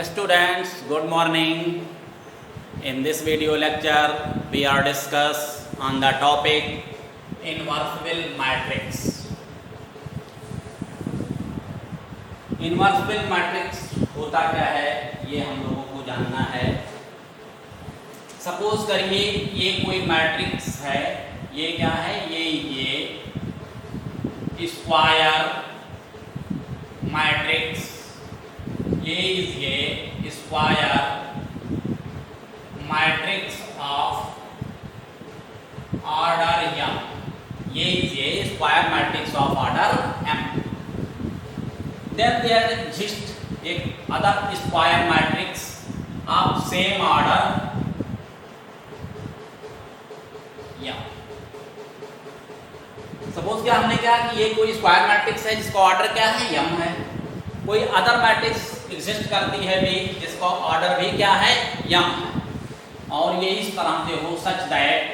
Students, good morning. In this video lecture, we are discuss on the topic inversible matrix. Inversible matrix होता क्या है ये हम लोगों को जानना है. सपोज करिए ये कोई मैट्रिक्स है, ये क्या है, ये स्क्वायर मैट्रिक्स, ये square matrix of order m, ये square matrix of order m. Then there exist एक other square matrix of same order m. Suppose क्या हमने क्या कि ये कोई स्क्वायर मैट्रिक्स है जिसका ऑर्डर क्या है, m है. कोई अदर मैट्रिक्स एग्जिस्ट करती है भी जिसका ऑर्डर भी क्या है, m है. और ये इस तरह से हो such that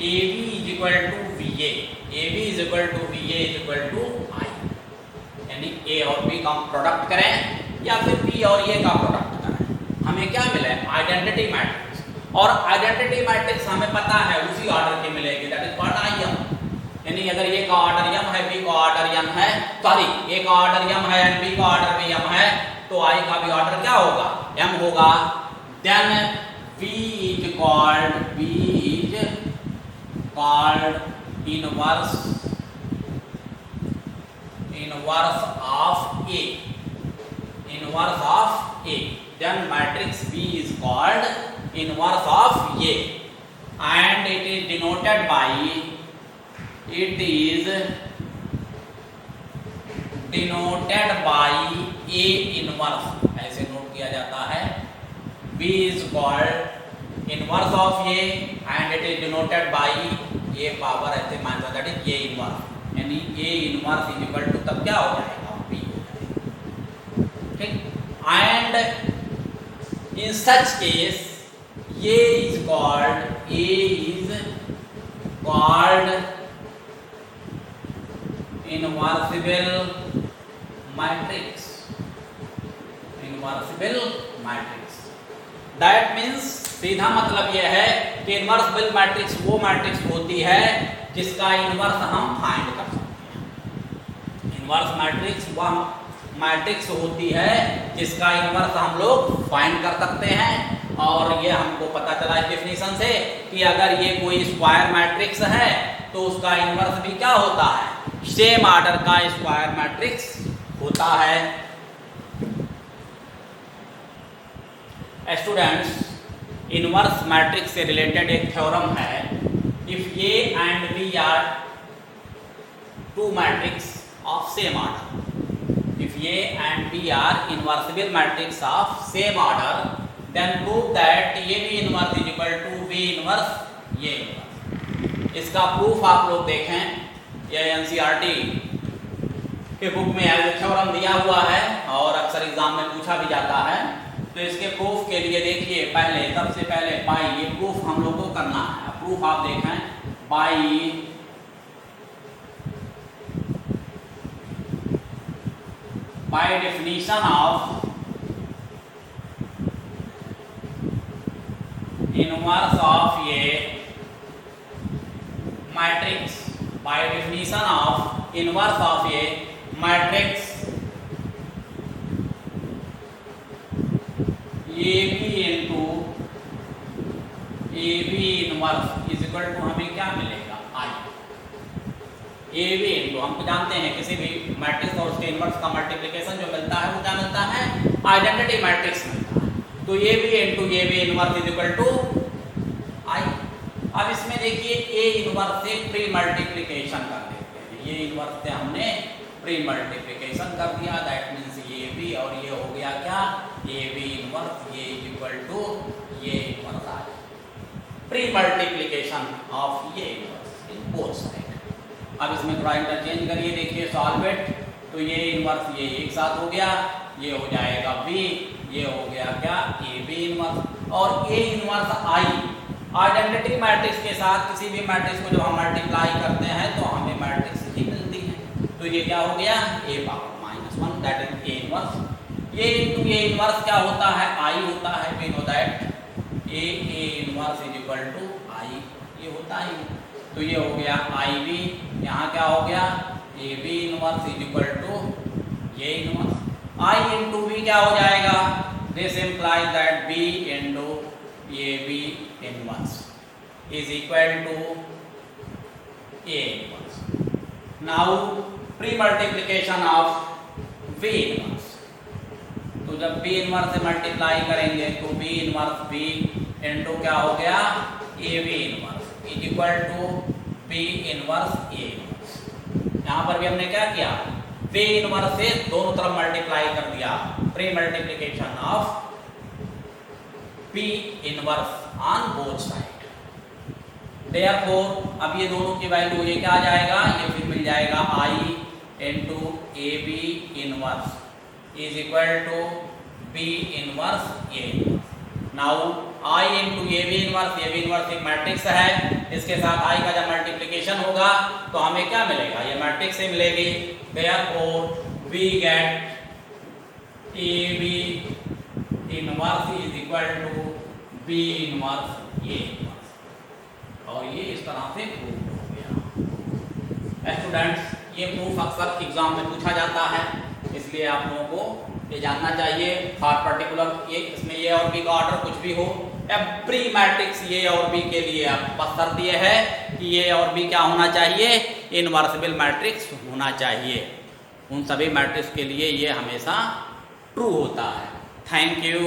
AB is equal to VA, AB is equal to VA is equal to I. यानी A और B का प्रोडक्ट करें या फिर B और A का प्रोडक्ट करें, हमें क्या मिले, आइडेंटिटी मैट्रिक्स. और आइडेंटिटी मैट्रिक्स हमें पता है उसी ऑर्डर की मिलेगी, दैट इज कॉल्ड IM. यानी अगर ए का ऑर्डर m है, बी का ऑर्डर m है, सॉरी ए का ऑर्डर m है एंड बी का ऑर्डर भी m है, तो आई का भी ऑर्डर क्या होगा, m होगा. Then v is called inverse of a. Then matrix b is called inverse of a and it is denoted by A inverse, ऐसे नोट किया जाता है. B is called inverse of A and it is denoted by A power ऐसे मान लो that is A inverse. यानी A inverse is equal to तब क्या हो जाएगा, B हो जाएगा. ठीक. And in such case A is called inversible matrix. That means सीधा मतलब यह है कि इनवर्सिबल मैट्रिक्स वो मैट्रिक्स होती है जिसका इनवर्स हम फाइंड कर सकते हैं. इनवर्स मैट्रिक्स वह मैट्रिक्स होती है जिसका इनवर्स हम लोग फाइंड कर सकते हैं. और ये हमको पता चला इस डेफिनेशन से कि अगर ये कोई स्क्वायर मैट्रिक्स है तो उसका इनवर्स भी क्या होता है, सेम ऑर्डर का स्क्वायर मैट्रिक्स होता है. स्टूडेंट्स, इनवर्स मैट्रिक्स से रिलेटेड एक थ्योरम है. If A and B are two matrix of same order, if A and B are invertible matrix of same order, then prove that AB inverse is equal to B inverse A inverse. इसका proof आप लोग देखें, ये NCERT के book में as theorem दिया हुआ है और अक्सर एग्जाम में पूछा भी जाता है. तो इसके प्रूफ के लिए देखिए, सबसे पहले बाई, ये प्रूफ हम लोग को करना है. प्रूफ आप देखें, by definition of inverse of ये matrix, by definition of inverse of a matrix AB into AB inverse is equal to हमें क्या मिलेगा, I. AB into, हम जानते हैं किसी भी मैट्रिक्स और उसके इनवर्स का मल्टीप्लिकेशन जो मिलता है वो क्या मिलता है, आइडेंटिटी मैट्रिक्स मिलता है. तो AB into AB inverse is equal to I. अब इसमें देखिए A इनवर्स से प्री मल्टीप्लिकेशन कर देते हैं. ये इनवर्स से हमने प्री मल्टीप्लिकेशन कर दिया, दैट मींस ये B और ये हो गया क्या, AB इनवर्स ये इज इक्वल टू ये इनवर्स आ गया. प्री मल्टीप्लिकेशन ऑफ ये इनवर्स इन बोथ साइड. अब इसमें थोड़ा इंटरचेंज करिए, देखिए सॉल्व इट. तो ये इनवर्स ये एक साथ हो गया, ये हो जाएगा B, ये हो गया क्या, AB इनवर्स. और A inverse I identity matrix के साथ किसी भी मैट्रिक्स को जब हम मल्टीप्लाई करते हैं तो हमें मैट्रिक्स ही मिलती है. तो ये क्या हो गया, A power -1 that is A inverse. A into A inverse क्या होता है, आई होता है। We know that A inverse is equal to I, ये होता है। तो ये हो गया आई बी, यहाँ क्या हो गया A B inverse is equal to A inverse. I into B क्या हो जाएगा, this implies that B into A B inverse is equal to A inverse. Now pre multiplication of B inverse, तो जब B inverse से multiply करेंगे तो B inverse B into क्या हो गया A B inverse is equal to B inverse A inverse. यहाँ पर भी हमने क्या किया, बी इनवर्स से दोनों तरफ मल्टीप्लाई कर दिया, pre multiplication of B inverse on both side. Therefore अब ये दोनों की वैल्यू ये क्या आ जाएगा, ये फिर मिल जाएगा I into A B inverse is equal to B inverse A inverse. Now I into A B inverse एक मैट्रिक्स है, इसके साथ आई का जब मल्टीप्लिकेशन होगा तो हमें क्या मिलेगा, ये मैट्रिक्स से मिलेगी। Therefore we get A B inverse is equal to B inverse A inverse, और ये इस तरह से प्रूव हो गया। स्टूडेंट्स, ये प्रूफ अक्सर एग्जाम में पूछा जाता है, इसलिए आप लोगों को ये जानना चाहिए फॉर पर्टिकुलर ये इसमें ए और बी का ऑर्डर कुछ भी हो, एवरी मैट्रिक्स ए और बी के लिए बस शर्त ये है कि ए और बी क्या होना चाहिए, इनवर्सिबल मैट्रिक्स होना चाहिए। उन सभी मैट्रिक्स के लिए ये हमेशा ट्रू होता है। Thank you.